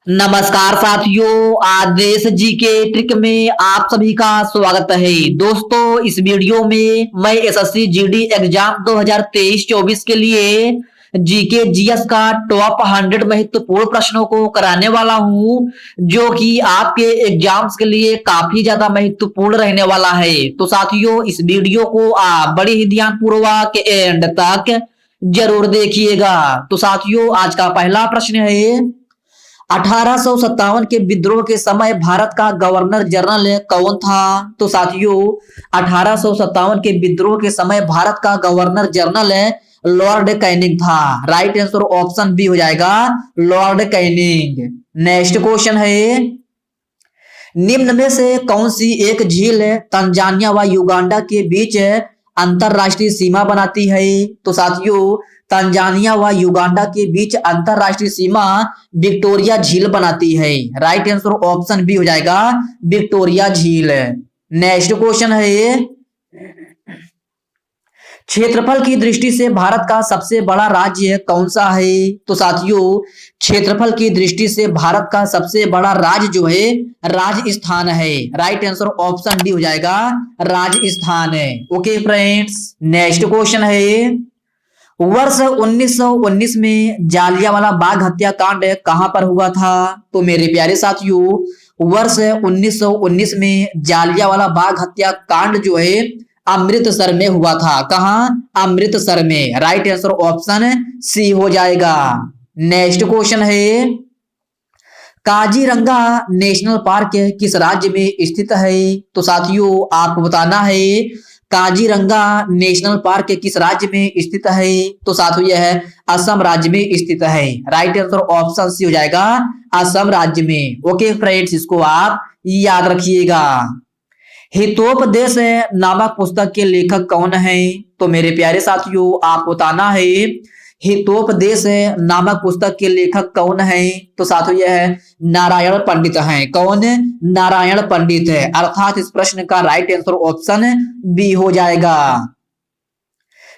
नमस्कार साथियों, आज देश जी के ट्रिक में आप सभी का स्वागत है। दोस्तों, इस वीडियो में मैं एसएससी जीडी एग्जाम 2023-24 के लिए जीके जीएस का टॉप 100 महत्वपूर्ण प्रश्नों को कराने वाला हूं, जो कि आपके एग्जाम्स के लिए काफी ज्यादा महत्वपूर्ण रहने वाला है। तो साथियों, इस वीडियो को आप बड़े ही ध्यानपूर्वक एंड तक जरूर देखिएगा। तो साथियों, आज का पहला प्रश्न है, 1857 के विद्रोह के समय भारत का गवर्नर जनरल कौन था? तो साथियों, 1857 के विद्रोह के समय भारत का गवर्नर जनरल लॉर्ड कैनिंग था। राइट आंसर ऑप्शन बी हो जाएगा, लॉर्ड कैनिंग। नेक्स्ट क्वेश्चन है, निम्न में से कौन सी एक झील तंजानिया व युगांडा के बीच अंतरराष्ट्रीय सीमा बनाती है? तो साथियों, तंजानिया व युगांडा के बीच अंतरराष्ट्रीय सीमा विक्टोरिया झील बनाती है। राइट आंसर ऑप्शन बी हो जाएगा, विक्टोरिया झील। नेक्स्ट क्वेश्चन है, क्षेत्रफल की दृष्टि से भारत का सबसे बड़ा राज्य कौन सा है? तो साथियों, क्षेत्रफल की दृष्टि से भारत का सबसे बड़ा राज्य जो है राजस्थान है। राइट आंसर ऑप्शन डी हो जाएगा, राजस्थान है। ओके फ्रेंड्स, नेक्स्ट क्वेश्चन है, वर्ष 1919 में जालियांवाला बाग हत्याकांड कहां पर हुआ था? तो मेरे प्यारे साथियों, वर्ष 1919 में जालियांवाला बाग हत्याकांड जो है अमृतसर में हुआ था। कहां? अमृतसर में। राइट आंसर ऑप्शन सी हो जाएगा। नेक्स्ट क्वेश्चन है, काजीरंगा नेशनल पार्क किस राज्य में स्थित है? तो साथियों, आपको बताना है काजीरंगा नेशनल पार्क किस राज्य में स्थित है? तो साथियों, यह असम राज्य में स्थित है। राइट आंसर ऑप्शन सी हो जाएगा, असम राज्य में। ओके फ्रेंड्स, इसको आप याद रखिएगा। हितोपदेश नामक पुस्तक के लेखक कौन है? तो मेरे प्यारे साथियों, आपको बताना है हितोपदेश नामक पुस्तक के लेखक कौन है? तो साथियों, यह नारायण पंडित हैं। कौन? नारायण पंडित है। अर्थात इस प्रश्न का राइट आंसर ऑप्शन बी हो जाएगा।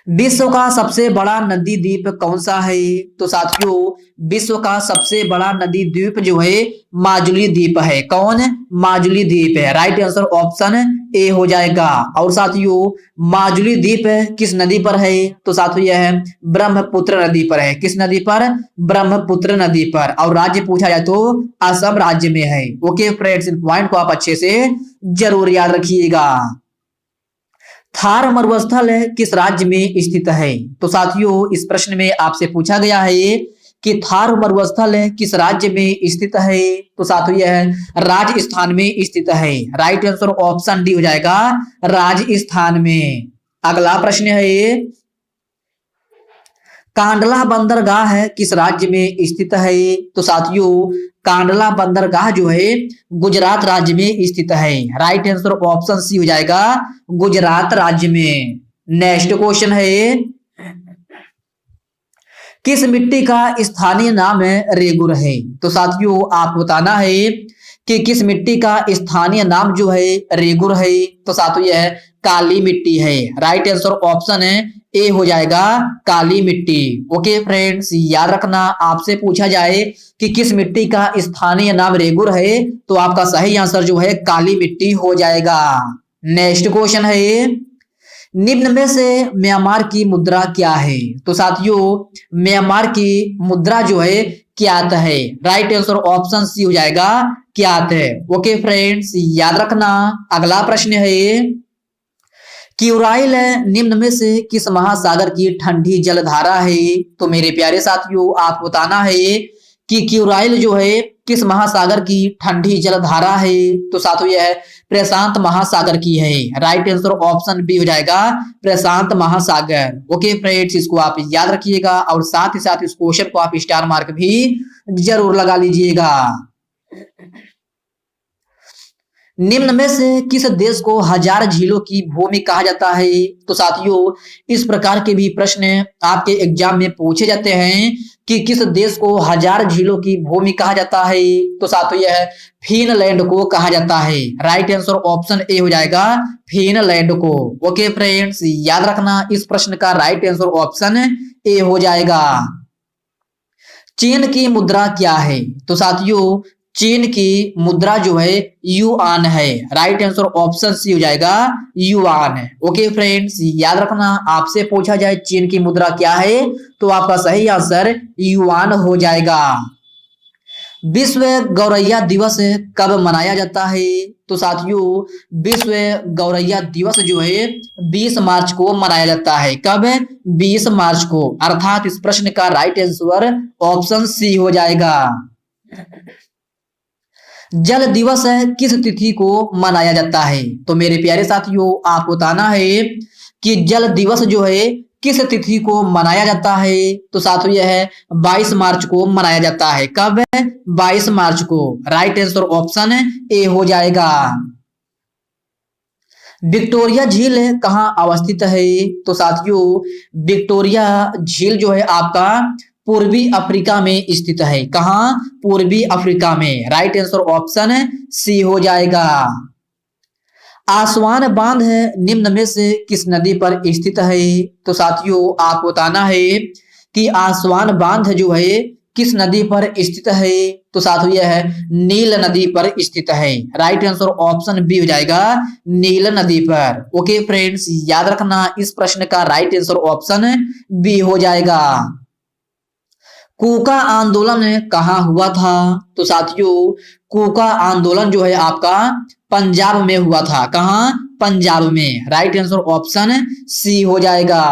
विश्व का सबसे बड़ा नदी द्वीप कौन सा है? तो साथियों, विश्व का सबसे बड़ा नदी द्वीप जो है माजुली द्वीप है। कौन? माजुली द्वीप है। राइट आंसर ऑप्शन ए हो जाएगा। और साथियों, माजुली द्वीप किस नदी पर है? तो साथियों, यह ब्रह्मपुत्र नदी पर है। किस नदी पर? ब्रह्मपुत्र नदी पर। और राज्य पूछा जाए तो असम राज्य में है। ओके फ्रेंड्स, इन पॉइंट को आप अच्छे से जरूर याद रखिएगा। थार मरुस्थल किस राज्य में स्थित है? तो साथियों, इस प्रश्न में आपसे पूछा गया है कि थार मरुस्थल किस राज्य में स्थित है? तो साथियों, यह राजस्थान में स्थित है। राइट आंसर ऑप्शन डी हो जाएगा, राजस्थान में। अगला प्रश्न है, कांडला बंदरगाह किस राज्य में स्थित है? तो साथियों, कांडला बंदरगाह जो है गुजरात राज्य में स्थित है। राइट आंसर ऑप्शन सी हो जाएगा, गुजरात राज्य में। नेक्स्ट क्वेश्चन है, किस मिट्टी का स्थानीय नाम है रेगुर है? तो साथियों, आप बताना है कि किस मिट्टी का स्थानीय नाम जो है रेगुर है? तो साथियों, यह काली मिट्टी है। राइट आंसर ऑप्शन है ए हो जाएगा, काली मिट्टी। ओके फ्रेंड्स, याद रखना, आपसे पूछा जाए कि किस मिट्टी का स्थानीय नाम रेगुर है, तो आपका सही आंसर जो है काली मिट्टी हो जाएगा। नेक्स्ट क्वेश्चन है, निम्न में से म्यांमार की मुद्रा क्या है? तो साथियों, म्यांमार की मुद्रा जो है क्यात है। राइट आंसर ऑप्शन सी हो जाएगा, क्यात है। ओके फ्रेंड्स, याद रखना। अगला प्रश्न है, क्यूराइल निम्न में से किस महासागर की ठंडी जलधारा है? तो मेरे प्यारे साथियों, आप बताना है कि क्यूराइल जो है किस महासागर की ठंडी जलधारा है? तो साथियों, यह प्रशांत महासागर की है। राइट आंसर ऑप्शन बी हो जाएगा, प्रशांत महासागर। ओके फ्रेंड्स, इसको आप याद रखिएगा और साथ ही साथ इस क्वेश्चन को आप स्टार मार्क भी जरूर लगा लीजिएगा। निम्न में से किस देश को हजार झीलों की भूमि कहा जाता है? तो साथियों, इस प्रकार के भी प्रश्न आपके एग्जाम में पूछे जाते हैं कि किस देश को हजार झीलों की भूमि कहा जाता है? तो साथियों, यह फिनलैंड को कहा जाता है। राइट आंसर ऑप्शन ए हो जाएगा, फिनलैंड को। ओके फ्रेंड्स, याद रखना, इस प्रश्न का राइट आंसर ऑप्शन ए हो जाएगा। चीन की मुद्रा क्या है? तो साथियों चीन की मुद्रा जो है युआन है। राइट आंसर ऑप्शन सी हो जाएगा युआन है। ओके फ्रेंड्स, याद रखना आपसे पूछा जाए चीन की मुद्रा क्या है तो आपका सही आंसर युआन हो जाएगा। विश्व गौरैया दिवस कब मनाया जाता है? तो साथियों विश्व गौरैया दिवस जो है 20 मार्च को मनाया जाता है। कब? 20 मार्च को, अर्थात इस प्रश्न का राइट आंसर ऑप्शन सी हो जाएगा। जल दिवस किस तिथि को मनाया जाता है? तो मेरे प्यारे साथियों आपको बताना है कि जल दिवस जो है किस तिथि को मनाया जाता है। तो साथियों यह है 22 मार्च को मनाया जाता है। कब? 22 मार्च को। राइट आंसर ऑप्शन ए हो जाएगा। विक्टोरिया झील कहाँ अवस्थित है? तो साथियों विक्टोरिया झील जो है आपका पूर्वी अफ्रीका में स्थित है। कहाँ? पूर्वी अफ्रीका में। राइट आंसर ऑप्शन सी हो जाएगा। आसवान बांध निम्न में से किस नदी पर स्थित है? तो साथियों आपको बताना है कि आसवान बांध जो है किस नदी पर स्थित है। तो साथियों यह है नील नदी पर स्थित है। राइट आंसर ऑप्शन बी हो जाएगा नील नदी पर। ओके फ्रेंड्स, याद रखना इस प्रश्न का राइट आंसर ऑप्शन बी हो जाएगा। कूका आंदोलन कहाँ हुआ था? तो साथियों कूका आंदोलन जो है आपका पंजाब में हुआ था। कहाँ? पंजाब में। राइट आंसर ऑप्शन सी हो जाएगा।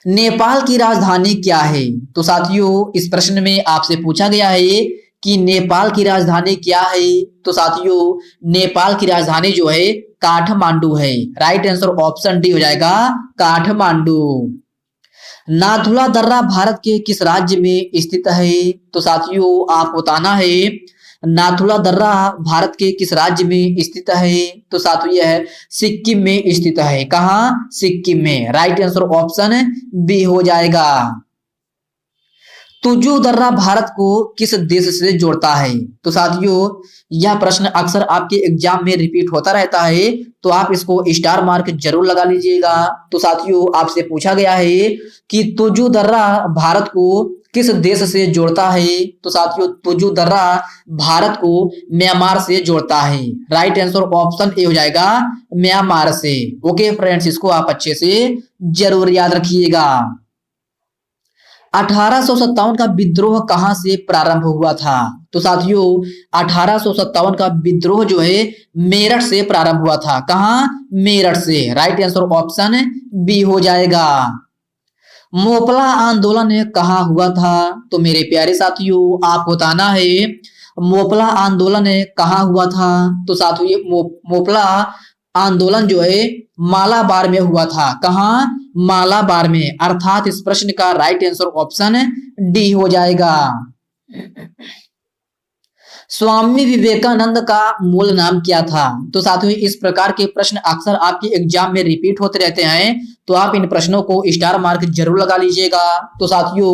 नेपाल की राजधानी क्या है? तो साथियों इस प्रश्न में आपसे पूछा गया है कि नेपाल की राजधानी क्या है। तो साथियों नेपाल की राजधानी जो है काठमांडू है। राइट आंसर ऑप्शन डी हो जाएगा काठमांडू। नाथुला दर्रा भारत के किस राज्य में स्थित है? तो साथियों आपको बताना है नाथुला दर्रा भारत के किस राज्य में स्थित है। तो साथियों यह है सिक्किम में स्थित है। कहाँ? सिक्किम में। राइट आंसर ऑप्शन बी हो जाएगा। तुजू दर्रा भारत को किस देश से जोड़ता है? तो साथियों यह प्रश्न अक्सर आपके एग्जाम में रिपीट होता रहता है, तो आप इसको स्टार मार्क जरूर लगा लीजिएगा। तो साथियों आपसे पूछा गया है कि तुजू दर्रा भारत को किस देश से जोड़ता है? तो साथियों तुजू दर्रा भारत को म्यांमार से जोड़ता है। राइट आंसर ऑप्शन ए हो जाएगा म्यांमार से। ओके फ्रेंड्स, इसको आप अच्छे से जरूर याद रखिएगा। 1857 का विद्रोह कहां से प्रारंभ हुआ था? तो साथियों 1857 का विद्रोह जो है मेरठ से प्रारंभ हुआ था। कहां? मेरठ से। राइट आंसर ऑप्शन बी हो जाएगा। मोपला आंदोलन कहां हुआ था? तो मेरे प्यारे साथियों आपको बताना है मोपला आंदोलन कहां हुआ था। तो साथियों मोपला आंदोलन जो है मालाबार में हुआ था। कहां? मालाबार में। अर्थात इस प्रश्न का राइट आंसर ऑप्शन डी हो जाएगा। स्वामी विवेकानंद का मूल नाम क्या था? तो साथियों इस प्रकार के प्रश्न अक्सर आपके एग्जाम में रिपीट होते रहते हैं, तो आप इन प्रश्नों को स्टार मार्क जरूर लगा लीजिएगा। तो साथियों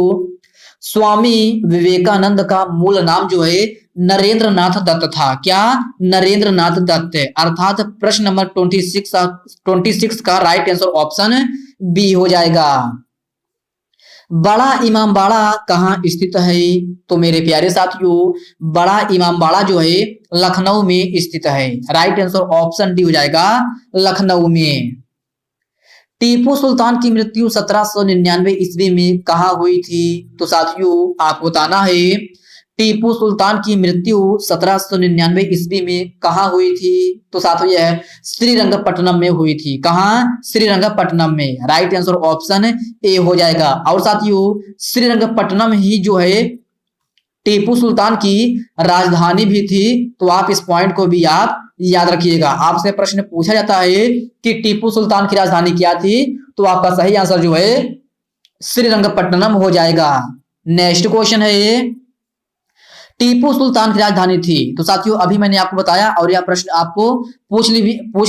स्वामी विवेकानंद का मूल नाम जो है नरेंद्र नाथ दत्त था। क्या? नरेंद्र नाथ दत्त। अर्थात प्रश्न नंबर 26 का राइट आंसर ऑप्शन बी हो जाएगा। बड़ा इमामबाड़ा कहाँ स्थित है? तो मेरे प्यारे साथियों बड़ा इमामबाड़ा जो है लखनऊ में स्थित है। राइट आंसर ऑप्शन डी हो जाएगा लखनऊ में। टीपू सुल्तान की मृत्यु 1799 ईस्वी में कहाँ हुई थी? तो साथियों आपको बताना है टीपू सुल्तान की मृत्यु 1799 ईस्वी में कहाँ हुई थी? तो साथियों यह श्रीरंगपट्टनम में हुई थी। कहाँ? श्रीरंगपट्टनम में। राइट आंसर ऑप्शन ए हो जाएगा। और साथियों श्रीरंगपट्टनम ही जो है टीपू सुल्तान की राजधानी भी थी, तो आप इस पॉइंट को भी आप याद रखिएगा। आपसे प्रश्न पूछा जाता है कि टीपू सुल्तान की राजधानी क्या थी, तो आपका सही आंसर जो है श्रीरंगपट्टनम हो जाएगा। नेक्स्ट क्वेश्चन है टीपू सुल्तान की राजधानी थी। तो साथियों अभी मैंने आपको बताया और यह प्रश्न आपको पूछ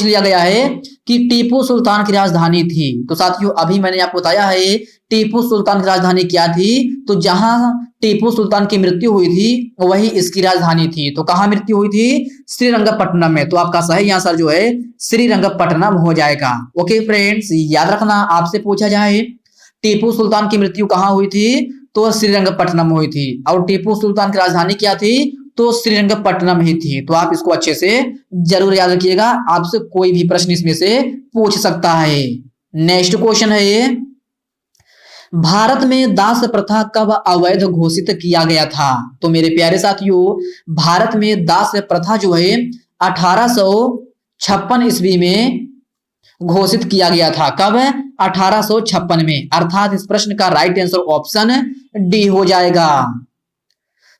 लिया गया है कि टीपू सुल्तान की राजधानी थी। तो साथियों अभी मैंने आपको बताया है टीपू सुल्तान की राजधानी क्या थी। तो जहां टीपू सुल्तान की मृत्यु हुई थी वही इसकी राजधानी थी। तो कहां मृत्यु हुई थी? श्रीरंगपट्टनम में। तो आपका सही आंसर जो है श्रीरंगपट्टनम हो जाएगा। ओके फ्रेंड्स, याद रखना आपसे पूछा जाए टीपू सुल्तान की मृत्यु कहां हुई थी, तो श्रीरंगपट्टनम हुई थी। और टीपू सुल्तान की राजधानी क्या थी? तो श्रीरंगपट्टनम ही थी। तो आप इसको अच्छे से जरूर याद रखिएगा, आपसे कोई भी प्रश्न इसमें से पूछ सकता है। नेक्स्ट क्वेश्चन है ये, भारत में दास प्रथा कब अवैध घोषित किया गया था? तो मेरे प्यारे साथियों, भारत में दास प्रथा जो है 1856 ईस्वी में घोषित किया गया था। कब? 1856 में। अर्थात इस प्रश्न का राइट आंसर ऑप्शन डी हो जाएगा।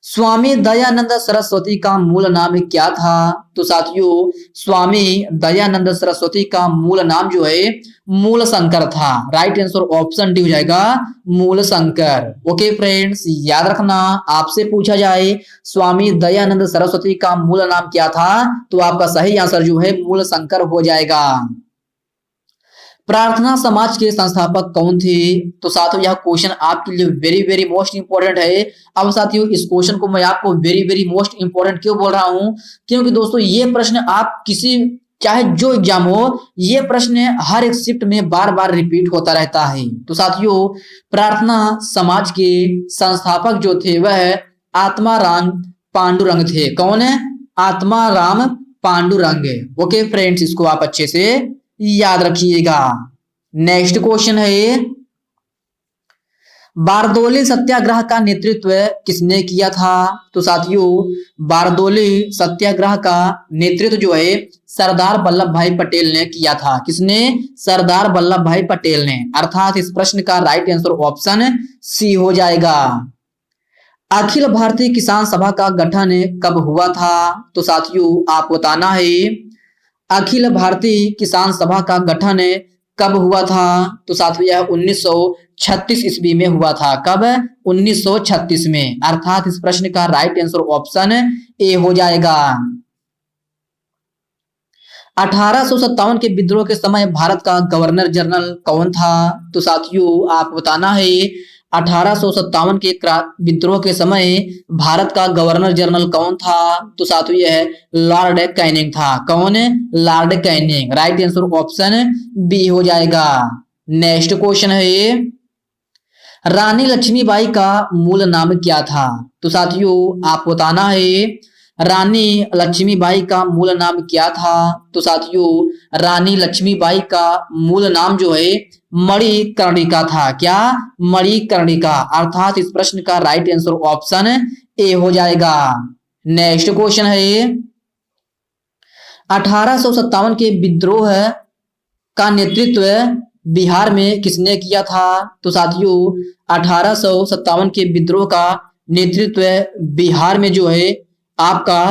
स्वामी दयानंद सरस्वती का मूल नाम क्या था? तो साथियों, स्वामी दयानंद सरस्वती का मूल नाम जो है मूल शंकर था। राइट आंसर ऑप्शन डी हो जाएगा, मूल शंकर। ओके फ्रेंड्स, याद रखना, आपसे पूछा जाए स्वामी दयानंद सरस्वती का मूल नाम क्या था, तो आपका सही आंसर जो है मूल शंकर हो जाएगा। प्रार्थना समाज के संस्थापक कौन थे? तो साथियों, यह क्वेश्चन आपके लिए वेरी वेरी मोस्ट इंपोर्टेंट है। अब साथियों, इस क्वेश्चन को मैं आपको वेरी वेरी मोस्ट इंपोर्टेंट क्यों बोल रहा हूं? क्योंकि दोस्तों, ये प्रश्न आप किसी चाहे जो एग्जाम हो, ये प्रश्न हर एक शिफ्ट में बार बार रिपीट होता रहता है। तो साथियों, प्रार्थना समाज के संस्थापक जो थे वह आत्माराम पांडुरंग थे। कौन है? आत्माराम पांडुरंग। ओके फ्रेंड्स, इसको आप अच्छे से याद रखिएगा। नेक्स्ट क्वेश्चन है, बारदोली सत्याग्रह का नेतृत्व किसने किया था? तो साथियों, बारदोली सत्याग्रह का नेतृत्व जो है सरदार वल्लभ भाई पटेल ने किया था। किसने? सरदार वल्लभ भाई पटेल ने। अर्थात इस प्रश्न का राइट आंसर ऑप्शन सी हो जाएगा। अखिल भारतीय किसान सभा का गठन कब हुआ था? तो साथियों, आप बताना है अखिल भारतीय किसान सभा का गठन कब हुआ था? तो साथियों, यह 1936 ईस्वी में हुआ था। कब? 1936 में। अर्थात इस प्रश्न का राइट आंसर ऑप्शन ए हो जाएगा। 1857 के विद्रोह के समय भारत का गवर्नर जनरल कौन था? तो साथियों, आप बताना है 1857 के विद्रोह के समय भारत का गवर्नर जनरल कौन था? तो साथियों, यह लॉर्ड कैनिंग था। कौन? Lord Canning. Right answer option B हो जाएगा। नेक्स्ट क्वेश्चन है, रानी लक्ष्मीबाई का मूल नाम क्या था? तो साथियों, आप बताना है रानी लक्ष्मीबाई का मूल नाम क्या था? तो साथियों, रानी लक्ष्मीबाई का मूल नाम जो है मणिकर्णिका था। क्या? मणिकर्णिका। अर्थात इस प्रश्न का राइट आंसर ऑप्शन ए हो जाएगा। नेक्स्ट क्वेश्चन है, 1857 के विद्रोह का नेतृत्व बिहार में किसने किया था? तो साथियों, 1857 के विद्रोह का नेतृत्व बिहार में जो है आपका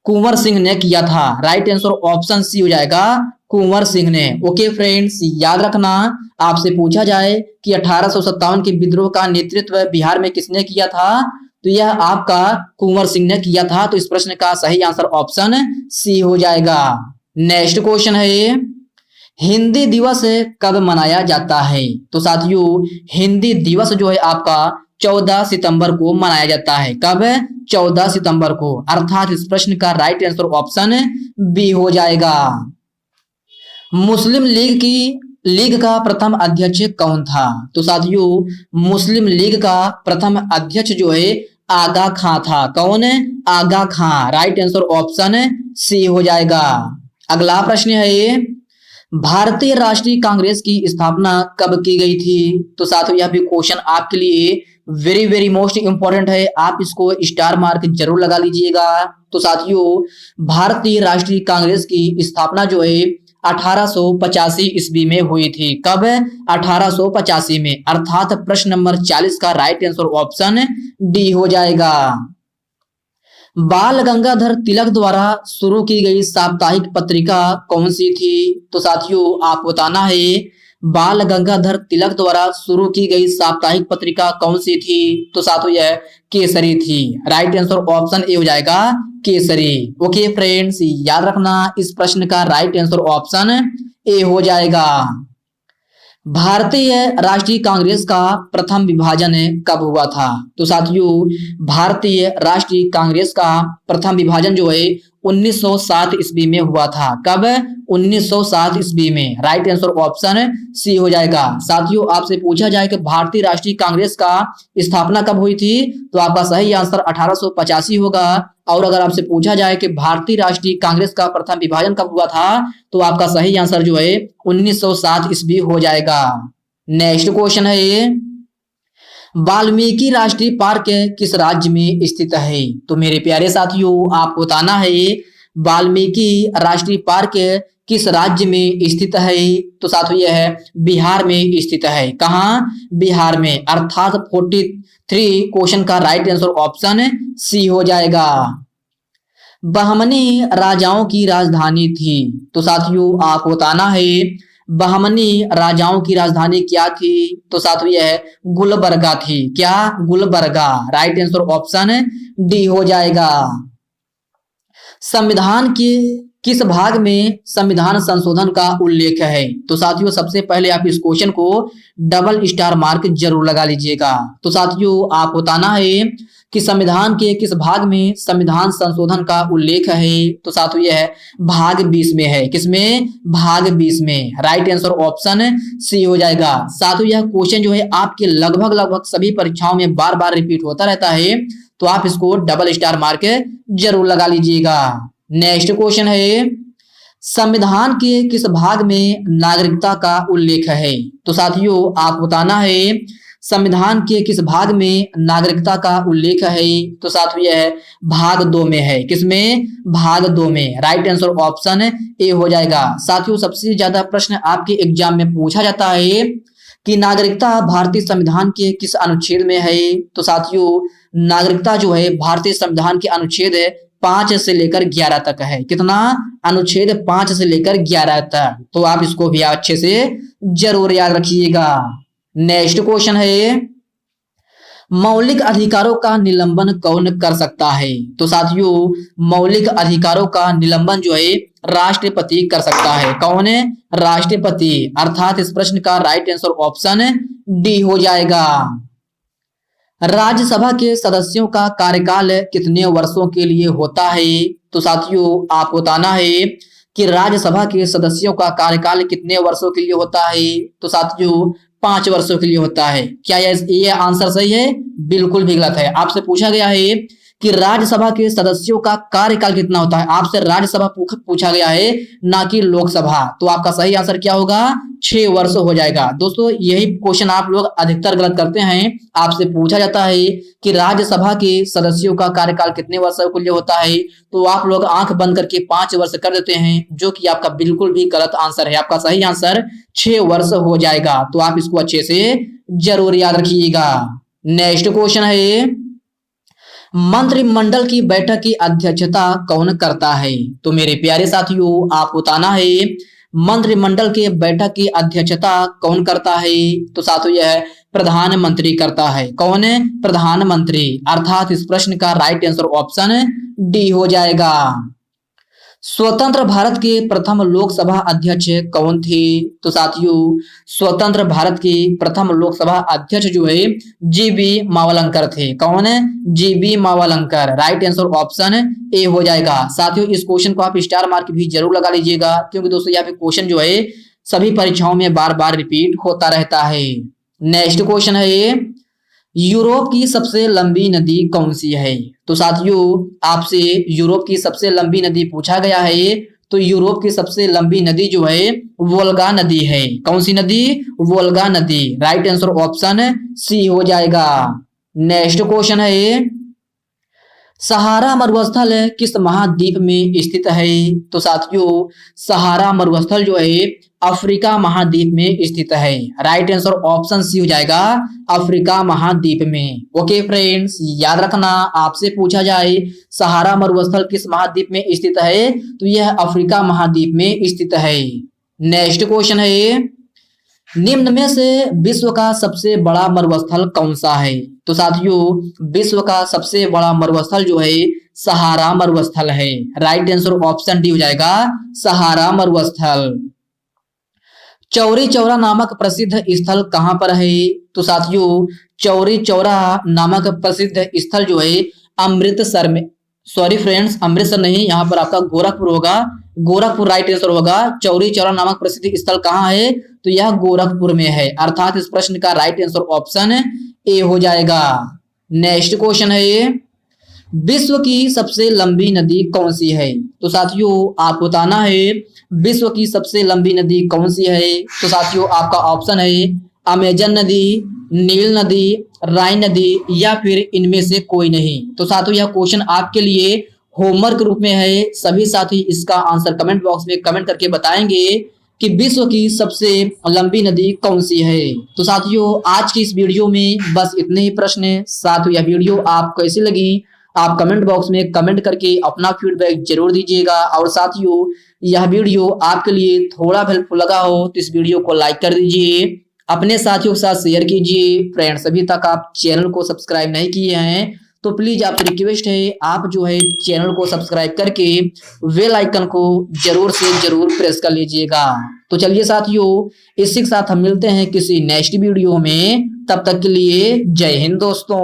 कुंवर सिंह ने किया था। राइट आंसर ऑप्शन सी हो जाएगा, कुंवर सिंह ने। ओके फ्रेंड्स, याद रखना, आपसे पूछा जाए कि 1857 के विद्रोह का नेतृत्व बिहार में किसने किया था, तो यह आपका कुंवर सिंह ने किया था। तो इस प्रश्न का सही आंसर ऑप्शन सी हो जाएगा। नेक्स्ट क्वेश्चन है, हिंदी दिवस कब मनाया जाता है? तो साथियों, हिंदी दिवस जो है आपका 14 सितंबर को मनाया जाता है। कब? 14 सितंबर को। अर्थात इस प्रश्न का राइट आंसर ऑप्शन बी हो जाएगा। मुस्लिम लीग का प्रथम अध्यक्ष कौन था? तो साथियों, मुस्लिम लीग का प्रथम अध्यक्ष जो है आगा खां था। कौन? आगा खां। राइट आंसर ऑप्शन सी हो जाएगा। अगला प्रश्न है, भारतीय राष्ट्रीय कांग्रेस की स्थापना कब की गई थी? तो साथियों, यह भी क्वेश्चन आपके लिए वेरी वेरी मोस्ट इंपॉर्टेंट है। आप इसको स्टार मार्क जरूर लगा लीजिएगा। तो साथियों, भारतीय राष्ट्रीय कांग्रेस की स्थापना जो है 1885 ईस्वी में हुई थी। कब? 1885 में। अर्थात प्रश्न नंबर 40 का राइट आंसर ऑप्शन डी हो जाएगा। बाल गंगाधर तिलक द्वारा शुरू की गई साप्ताहिक पत्रिका कौन सी थी? तो साथियों, आप बताना है बाल गंगाधर तिलक द्वारा शुरू की गई साप्ताहिक पत्रिका कौन सी थी? तो साथियों, यह केसरी थी। राइट आंसर ऑप्शन ए हो जाएगा, केसरी। ओके फ्रेंड्स, याद रखना, इस प्रश्न का राइट आंसर ऑप्शन ए हो जाएगा। भारतीय राष्ट्रीय कांग्रेस का प्रथम विभाजन कब हुआ था? तो साथियों, भारतीय राष्ट्रीय कांग्रेस का प्रथम विभाजन जो है 1907 ईस्वी में हुआ था। कब? 1907 ईस्वी में। राइट आंसर ऑप्शन सी हो जाएगा। साथियों, आपसे पूछा जाए कि भारतीय राष्ट्रीय कांग्रेस का स्थापना कब हुई थी, तो आपका सही आंसर 1885 होगा। और अगर आपसे पूछा जाए कि भारतीय राष्ट्रीय कांग्रेस का प्रथम विभाजन कब हुआ था, तो आपका सही आंसर जो है 1907 ईस्वी हो जाएगा। नेक्स्ट क्वेश्चन है ये, वाल्मीकि राष्ट्रीय पार्क किस राज्य में स्थित है? तो मेरे प्यारे साथियों, आपको बताना है वाल्मीकि राष्ट्रीय पार्क किस राज्य में स्थित है। तो साथियों यह है बिहार में स्थित है। कहाँ? बिहार में। अर्थात 43 क्वेश्चन का राइट आंसर ऑप्शन सी हो जाएगा। बहमनी राजाओं की राजधानी थी। तो साथियों आपको बताना है बहमनी राजाओं की राजधानी क्या थी। तो साथियों यह है गुलबर्गा थी। क्या? Gulbarga. Right answer option D हो जाएगा। संविधान के किस भाग में संविधान संशोधन का उल्लेख है? तो साथियों सबसे पहले आप इस क्वेश्चन को डबल स्टार मार्क जरूर लगा लीजिएगा। तो साथियों आप बताना है कि संविधान के किस भाग में संविधान संशोधन का उल्लेख है। तो साथियों यह है भाग 20 में है। किसमें? भाग 20 में। राइट आंसर ऑप्शन सी हो जाएगा। साथियों यह क्वेश्चन जो है आपके लगभग सभी परीक्षाओं में बार बार रिपीट होता रहता है, तो आप इसको डबल स्टार मार्क जरूर लगा लीजिएगा। नेक्स्ट क्वेश्चन है, संविधान के किस भाग में नागरिकता का उल्लेख है? तो साथियों आप बताना है संविधान के किस भाग में नागरिकता का उल्लेख है। तो साथियों यह है भाग 2 में है। किसमें? भाग 2 में। राइट आंसर ऑप्शन ए हो जाएगा। साथियों सबसे ज्यादा प्रश्न आपके एग्जाम में पूछा जाता है कि नागरिकता भारतीय संविधान के किस अनुच्छेद में है। तो साथियों नागरिकता जो है भारतीय संविधान के अनुच्छेद 5 से लेकर 11 तक है। कितना? अनुच्छेद 5 से लेकर 11 तक। तो आप इसको भी अच्छे से जरूर याद रखिएगा। नेक्स्ट क्वेश्चन है, मौलिक अधिकारों का निलंबन कौन कर सकता है? तो साथियों मौलिक अधिकारों का निलंबन जो है राष्ट्रपति कर सकता है। कौन है? राष्ट्रपति। अर्थात इस प्रश्न का राइट आंसर ऑप्शन डी हो जाएगा। राज्यसभा के सदस्यों का कार्यकाल कितने वर्षों के लिए होता है? तो साथियों आपको बताना है कि राज्यसभा के सदस्यों का कार्यकाल कितने वर्षों के लिए होता है। तो साथियों 5 वर्षों के लिए होता है। क्या ये आंसर सही है? बिल्कुल भी गलत है। आपसे पूछा गया है कि राज्यसभा के सदस्यों का कार्यकाल कितना होता है। आपसे राज्यसभा पूछा गया है, ना कि लोकसभा। तो आपका सही आंसर क्या होगा? 6 वर्ष हो जाएगा। दोस्तों यही क्वेश्चन आप लोग अधिकतर गलत करते हैं। आपसे पूछा जाता है कि राज्यसभा के सदस्यों का कार्यकाल कितने वर्षों के लिए होता है, तो आप लोग आंख बंद करके 5 वर्ष कर देते हैं, जो कि आपका बिल्कुल भी गलत आंसर है। आपका सही आंसर 6 वर्ष हो जाएगा। तो आप इसको अच्छे से जरूर याद रखिएगा। नेक्स्ट क्वेश्चन है, मंत्रिमंडल की बैठक की अध्यक्षता कौन करता है? तो मेरे प्यारे साथियों आप बताना है मंत्रिमंडल के बैठक की अध्यक्षता कौन करता है। तो साथियों यह प्रधानमंत्री करता है। कौन है? प्रधानमंत्री। अर्थात इस प्रश्न का राइट आंसर ऑप्शन डी हो जाएगा। स्वतंत्र भारत के प्रथम लोकसभा अध्यक्ष कौन थे? तो साथियों स्वतंत्र भारत के प्रथम लोकसभा अध्यक्ष जो है जीबी मावलंकर थे। कौन है? GB Mavalankar. Right answer option A हो जाएगा। साथियों इस क्वेश्चन को आप स्टार मार्क भी जरूर लगा लीजिएगा, क्योंकि दोस्तों यहाँ पे क्वेश्चन जो है सभी परीक्षाओं में बार बार रिपीट होता रहता है। नेक्स्ट क्वेश्चन है, यूरोप की सबसे लंबी नदी कौन सी है? तो साथियों आपसे यूरोप की सबसे लंबी नदी पूछा गया है, तो यूरोप की सबसे लंबी नदी जो है वोल्गा नदी है। कौन सी नदी? वोल्गा नदी। राइट आंसर ऑप्शन सी हो जाएगा। नेक्स्ट क्वेश्चन है, सहारा मरुस्थल किस महाद्वीप में स्थित है? तो साथियों सहारा मरुस्थल जो है अफ्रीका महाद्वीप में स्थित है। राइट आंसर ऑप्शन सी हो जाएगा, अफ्रीका महाद्वीप में। ओके फ्रेंड्स याद रखना, आपसे पूछा जाए सहारा मरुस्थल किस महाद्वीप में स्थित है, तो यह अफ्रीका महाद्वीप में स्थित है। नेक्स्ट क्वेश्चन है, निम्न में से विश्व का सबसे बड़ा मरुस्थल कौन सा है? तो साथियों विश्व का सबसे बड़ा मरुस्थल जो है सहारा मरुस्थल है। राइट आंसर ऑप्शन डी हो जाएगा, सहारा मरुस्थल। चौरी चौरा नामक प्रसिद्ध स्थल कहां पर है? तो साथियों चौरी चौरा नामक प्रसिद्ध स्थल जो है अमृतसर में सॉरी फ्रेंड्स, अमृतसर नहीं, यहाँ पर आपका गोरखपुर होगा। गोरखपुर राइट आंसर होगा। चौरी चौरा नामक प्रसिद्ध स्थल कहाँ है? तो यह गोरखपुर में है, अर्थात इस प्रश्न का राइट आंसर ऑप्शन ए हो जाएगा। नेक्स्ट क्वेश्चन है ये, विश्व की सबसे लंबी नदी कौन सी है? तो साथियों आपको बताना है विश्व की सबसे लंबी नदी कौन सी है। तो साथियों आपका ऑप्शन है अमेजन नदी, नील नदी, राइन नदी या फिर इनमें से कोई नहीं। तो साथियों यह क्वेश्चन आपके लिए होमवर्क के रूप में है। सभी साथी इसका आंसर कमेंट बॉक्स में कमेंट करके बताएंगे कि विश्व की सबसे लंबी नदी कौन सी है। तो साथियों आज की इस वीडियो में बस इतने ही प्रश्न हैं। साथियों यह वीडियो आप कैसी लगी आप कमेंट बॉक्स में कमेंट करके अपना फीडबैक जरूर दीजिएगा। और साथियों यह वीडियो आपके लिए थोड़ा भी हेल्पफुल लगा हो तो इस वीडियो को लाइक कर दीजिए, अपने साथियों के साथ शेयर कीजिए। फ्रेंड्स अभी तक आप चैनल को सब्सक्राइब नहीं किए हैं तो प्लीज आपसे रिक्वेस्ट है आप जो है चैनल को सब्सक्राइब करके बेल आइकन को जरूर से जरूर प्रेस कर लीजिएगा। तो चलिए साथियों इसी के साथ हम मिलते हैं किसी नेक्स्ट वीडियो में, तब तक के लिए जय हिंद दोस्तों।